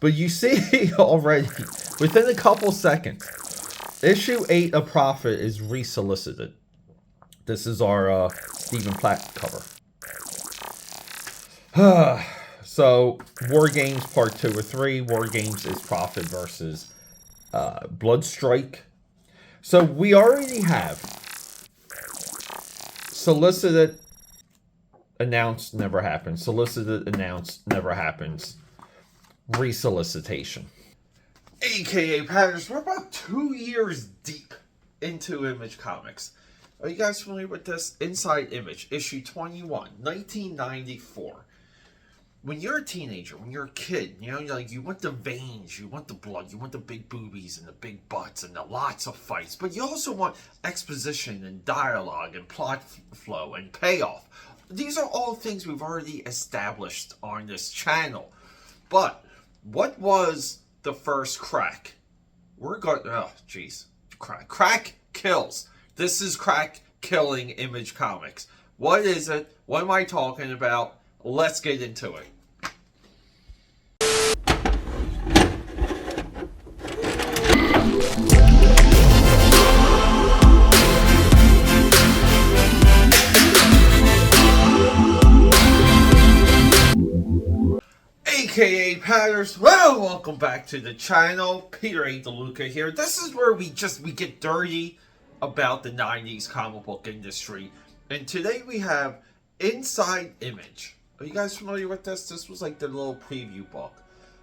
But you see already, within a couple seconds, issue 8 of Prophet is resolicited. This is our Stephen Platt cover. So, War Games Part 2 or 3. War Games is Prophet versus Bloodstrike. So, we already have solicited, announced, never happens. Solicited, announced, never happens. Resolicitation. AKA Patterns, we're about 2 years deep into Image Comics. Are you guys familiar with this? Inside Image, issue 21, 1994. When you're a teenager, when you're a kid, you know, like you want the veins, you want the blood, you want the big boobies and the big butts and the lots of fights, but you also want exposition and dialogue and plot flow and payoff. These are all things we've already established on this channel. But what was the first crack? We're going, oh jeez, crack kills. This is crack killing Image Comics. What is it? What am I talking about? Let's get into it. AKA Patters, well, welcome back to the channel. Peter A. DeLuca here. This is where we get dirty about the 90s comic book industry. And today we have Inside Image. Are you guys familiar with this? This was like the little preview book.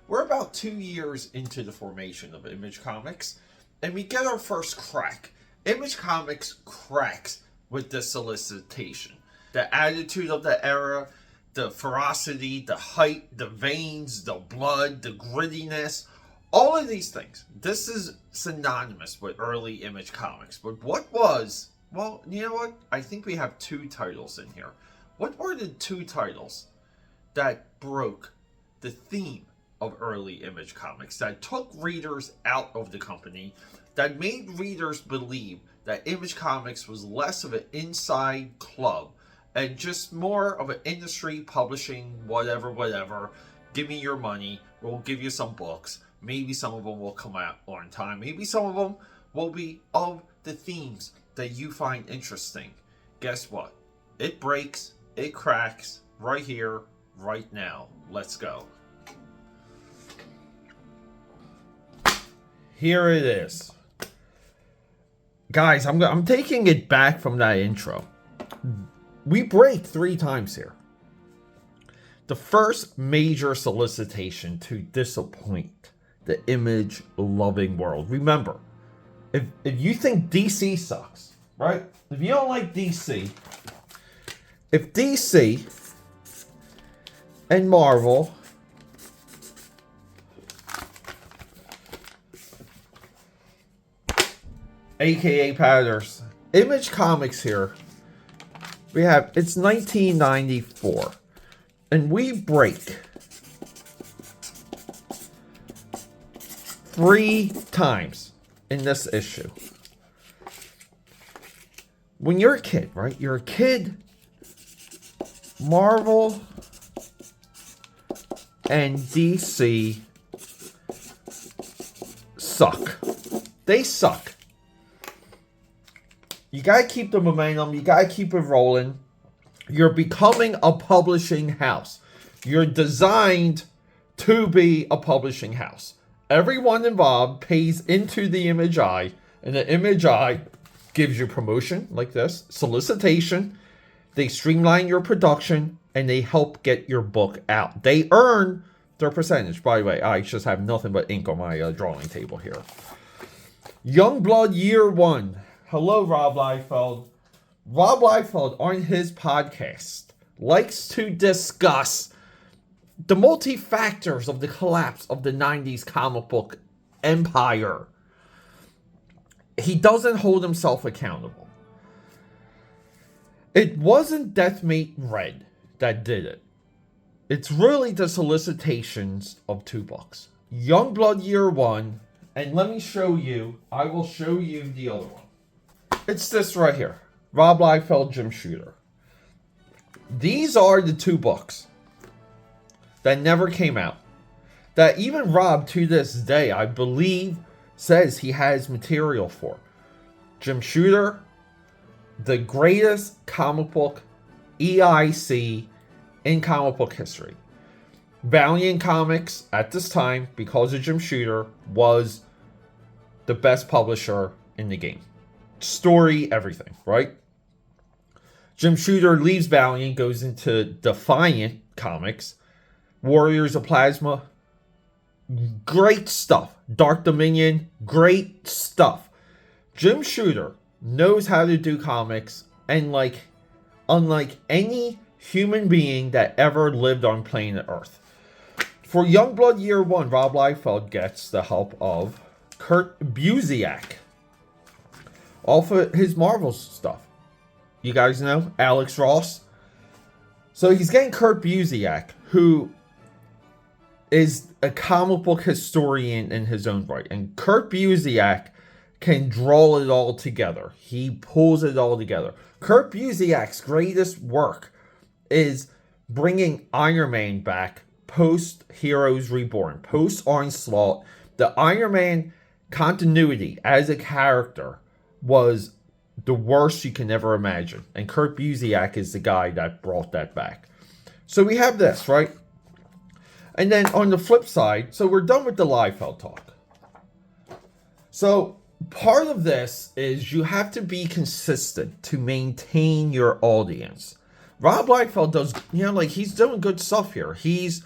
We're about 2 years into the formation of Image Comics, and we get our first crack. Image Comics cracks with the solicitation. The attitude of the era, the ferocity, the height, the veins, the blood, the grittiness, all of these things. This is synonymous with early Image Comics. But what was, well, you know what? I think we have two titles in here. What were the two titles that broke the theme of early Image Comics, that took readers out of the company, that made readers believe that Image Comics was less of an inside club and just more of an industry publishing, whatever. Give me your money. We'll give you some books. Maybe some of them will come out on time. Maybe some of them will be of the themes that you find interesting. Guess what? It breaks. It cracks right here, right now. Let's go. Here it is. Guys, I'm taking it back from that intro. We break 3 times here. The first major solicitation to disappoint the image-loving world. Remember, if you think DC sucks, right? If you don't like DC, if DC and Marvel AKA Patters, Image Comics here, we have, it's 1994, and we break 3 times in this issue. When you're a kid, right? You're a kid, Marvel and DC suck. They suck. You gotta keep the momentum. You gotta keep it rolling. You're becoming a publishing house. You're designed to be a publishing house. Everyone involved pays into the Image Eye, and the Image Eye gives you promotion like this, solicitation. They streamline your production, and they help get your book out. They earn their percentage. By the way, I just have nothing but ink on my drawing table here. Youngblood Year 1. Hello, Rob Liefeld. Rob Liefeld, on his podcast, likes to discuss the multi-factors of the collapse of the 90s comic book empire. He doesn't hold himself accountable. It wasn't Deathmate Red that did it. It's really the solicitations of 2 books. Youngblood Year 1, and let me show you, I will show you the other one. It's this right here. Rob Liefeld, Jim Shooter. These are the 2 books that never came out. that even Rob, to this day, I believe, says he has material for. Jim Shooter, the greatest comic book EIC in comic book history. Valiant Comics, at this time, because of Jim Shooter, was the best publisher in the game. Story, everything, right? Jim Shooter leaves Valiant, goes into Defiant Comics. Warriors of Plasma, great stuff. Dark Dominion, great stuff. Jim Shooter knows how to do comics, and unlike any human being that ever lived on planet Earth. For Youngblood Year 1, Rob Liefeld gets the help of Kurt Busiek off of his Marvel stuff. You guys know Alex Ross. So he's getting Kurt Busiek, who is a comic book historian in his own right. And Kurt Busiek can draw it all together. He pulls it all together. Kurt Busiek's greatest work is bringing Iron Man back post Heroes Reborn, post Onslaught. The Iron Man continuity as a character was the worst you can ever imagine. And Kurt Busiek is the guy that brought that back. So we have this, right? And then on the flip side, so we're done with the Liefeld talk. So part of this is you have to be consistent to maintain your audience. Rob Liefeld does, he's doing good stuff here. He's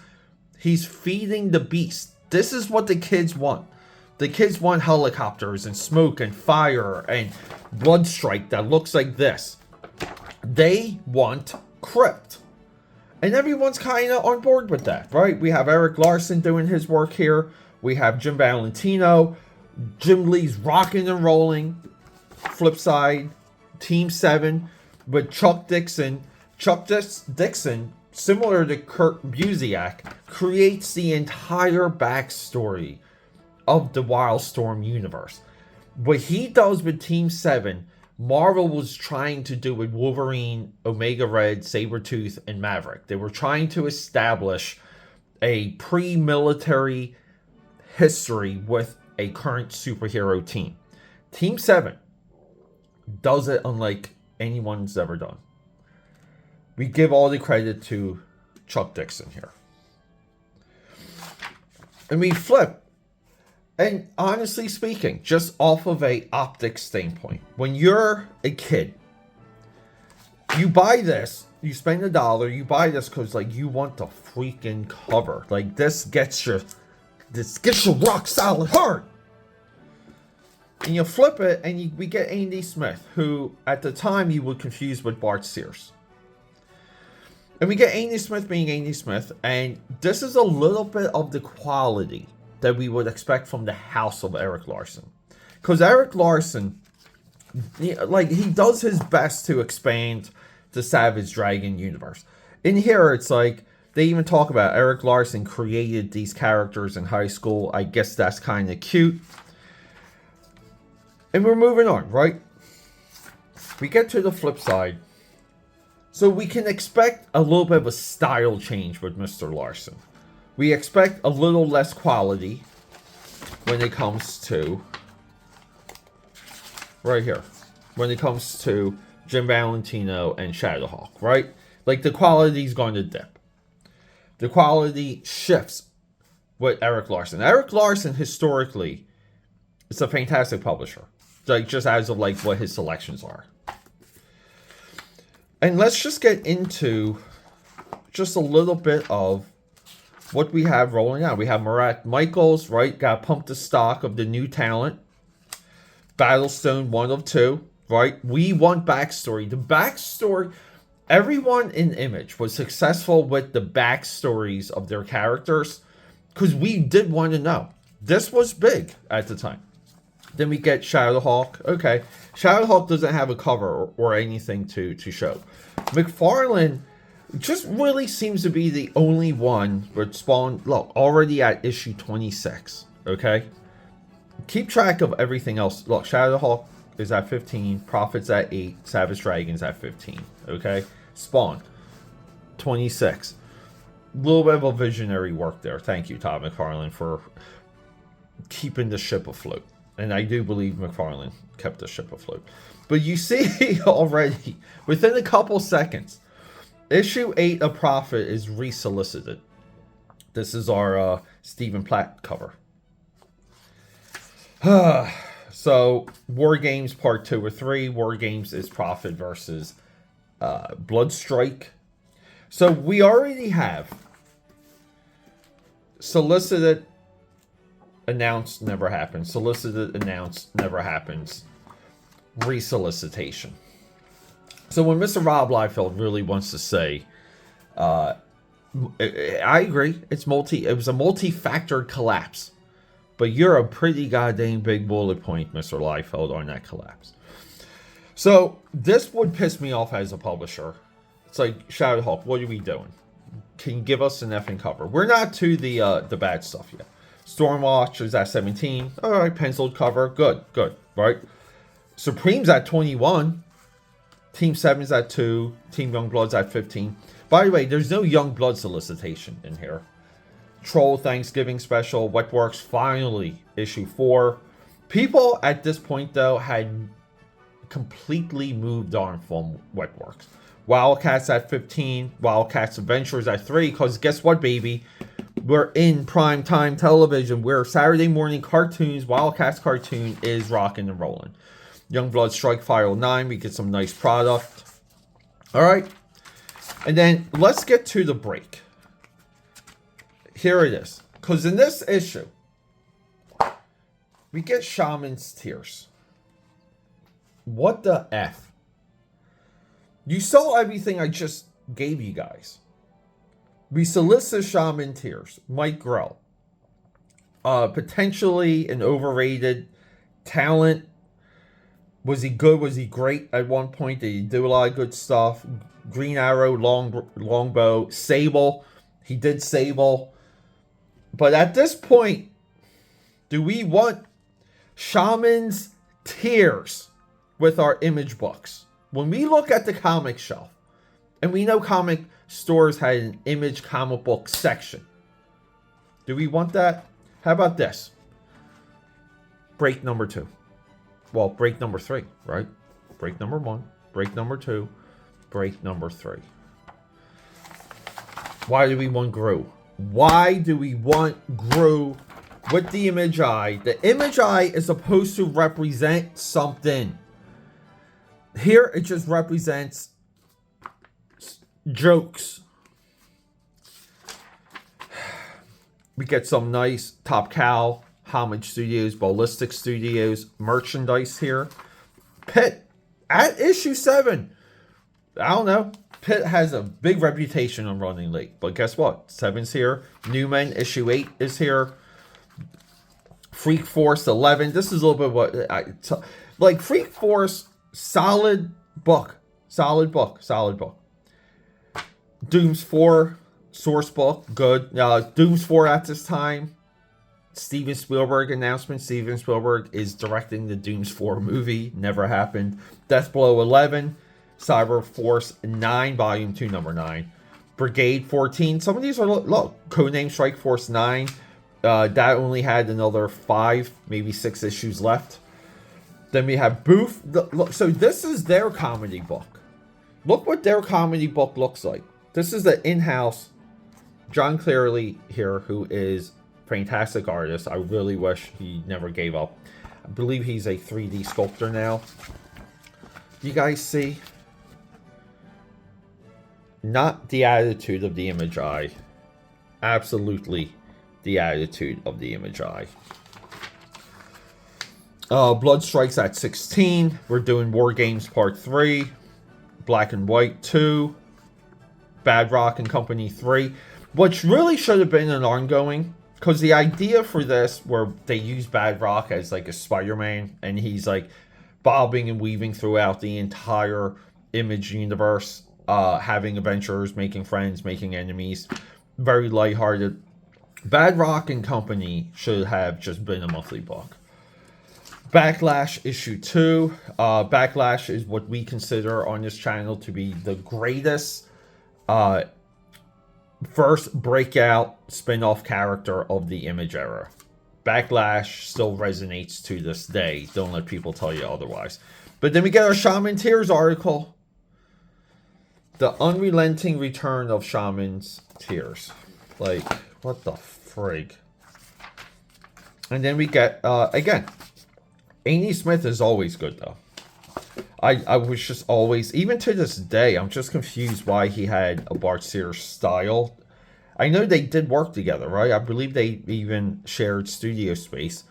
feeding the beast. This is what the kids want. The kids want helicopters and smoke and fire and Bloodstrike that looks like this. They want Crypt. And everyone's kind of on board with that, right? We have Eric Larson doing his work here. We have Jim Valentino. Jim Lee's rocking and rolling. Flip side, Team 7 with Chuck Dixon. Chuck Dixon, similar to Kurt Busiek, creates the entire backstory of the Wildstorm universe. What he does with Team 7, Marvel was trying to do with Wolverine, Omega Red, Sabretooth, and Maverick. They were trying to establish a pre-military history with a current superhero team. Team 7 does it unlike anyone's ever done. We give all the credit to Chuck Dixon here. And we flip. And honestly speaking, just off of a optics standpoint, when you're a kid, you buy this, you spend $1, you buy this because you want the freaking cover. This gets your rock solid hard. And you flip it, and we get Andy Smith, who at the time you would confuse with Bart Sears. And we get Andy Smith being Andy Smith, and this is a little bit of the quality that we would expect from the house of Eric Larson. Because Eric Larson, he does his best to expand the Savage Dragon universe. In here, it's they even talk about Eric Larson created these characters in high school. I guess that's kind of cute. And we're moving on, right? We get to the flip side. So we can expect a little bit of a style change with Mr. Larson. We expect a little less quality when it comes to, right here, when it comes to Jim Valentino and Shadowhawk, right? The quality's going to dip. The quality shifts with Eric Larson. Eric Larson, historically, is a fantastic publisher. Just as of what his selections are. And let's just get into just a little bit of what we have rolling out. We have Murat Michaels, right? Got pumped the stock of the new talent. Battlestone 1 of 2, right? We want backstory. The backstory, everyone in Image was successful with the backstories of their characters because we did want to know. This was big at the time. Then we get Shadowhawk. Okay, Shadowhawk doesn't have a cover or anything to show. McFarlane just really seems to be the only one with Spawn. Look, already at issue 26. Okay, keep track of everything else. Look, Shadowhawk is at 15. Prophet's at 8. Savage Dragon's at 15. Okay, Spawn 26. little bit of a visionary work there. Thank you, Todd McFarlane, for keeping the ship afloat. And I do believe McFarlane kept the ship afloat. But you see already, within a couple seconds, issue 8 of Prophet is resolicited. This is our Stephen Platt cover. So, War Games Part 2 or 3. War Games is Prophet versus Bloodstrike. So, we already have solicited, announced, never happens. Solicited, announced, never happens. Resolicitation. So when Mr. Rob Liefeld really wants to say, I agree, it was a multi-factored collapse. But you're a pretty goddamn big bullet point, Mr. Liefeld, on that collapse. So this would piss me off as a publisher. It's like, Shadowhawk, what are we doing? Can you give us an effing cover? We're not to the bad stuff yet. Stormwatch is at 17. All right, penciled cover. Good, right? Supreme's at 21. Team 7's at 2. Team Youngblood's at 15. By the way, there's no Youngblood solicitation in here. Troll Thanksgiving Special. Wetworks finally issue 4. People at this point, though, had completely moved on from Wetworks. Wildcats at 15. Wildcats Adventures at 3. Because guess what, baby? We're in prime time television. We're Saturday morning cartoons. Wildcats cartoon is rocking and rolling. Youngblood Strike File 9. We get some nice product. All right. And then let's get to the break. Here it is. Because in this issue, we get Shaman's Tears. What the F? You saw everything I just gave you guys. We solicit Shaman Tears. Mike Grell. Potentially an overrated talent. Was he good? Was he great at one point? Did he do a lot of good stuff? Green Arrow, Longbow, Sable. He did Sable. But at this point, do we want Shaman's Tears with our image books? When we look at the comic shelf, and we know comic stores had an image comic book section, do we want that? How about this? Break number 2. Well, break number 3, right? Break number 1, break number 2, break number 3. Why do we want Gru? Why do we want Gru with the image eye? The image eye is supposed to represent something. Here, it just represents jokes. We get some nice Top Cow, Homage Studios, Ballistic Studios merchandise here. Pitt at issue 7. I don't know. Pitt has a big reputation on running late. But guess what? 7's here. Newman issue 8 is here. Freak Force 11. This is a little bit what like Freak Force, solid book. Solid book. Dooms 4 source book, good. Dooms 4 at this time. Steven Spielberg announcement. Steven Spielberg is directing the Dooms 4 movie. Never happened. Deathblow 11. Cyber Force 9, Volume 2, Number 9. Brigade 14. Some of these are, look, Codename Strike Force 9. That only had another 5, maybe 6 issues left. Then we have Booth. Look, so this is their comedy book. Look what their comedy book looks like. This is the in-house John Clearly here, who is a fantastic artist. I really wish he never gave up. I believe he's a 3D sculptor now. You guys see? Not the attitude of the image eye. Absolutely the attitude of the image eye. Blood Strikes at 16. We're doing War Games Part 3. Black and White 2. Bad Rock and Company 3. Which really should have been an ongoing. Because the idea for this, where they use Bad Rock as like a Spider-Man, and he's like bobbing and weaving throughout the entire Image universe, having adventures, making friends, making enemies, very lighthearted. Bad Rock and Company should have just been a monthly book. Backlash issue 2. Backlash is what we consider on this channel to be the greatest first breakout spin-off character of the Image era. Backlash still resonates to this day. Don't let people tell you otherwise. But then we get our Shaman Tears article. The unrelenting return of Shaman's Tears. Like, what the frig? And then we get, again, Amy Smith is always good, though. I was just always, even to this day, I'm just confused why he had a Bart Sears style. I know they did work together, right? I believe they even shared studio space.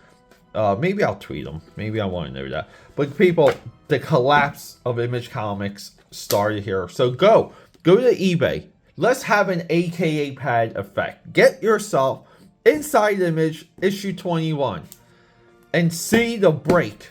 Maybe I'll tweet them. Maybe I want to know that. But people, the collapse of Image Comics started here. So go to eBay. Let's have an AKAPAD effect. Get yourself Inside Image issue 21 and see the break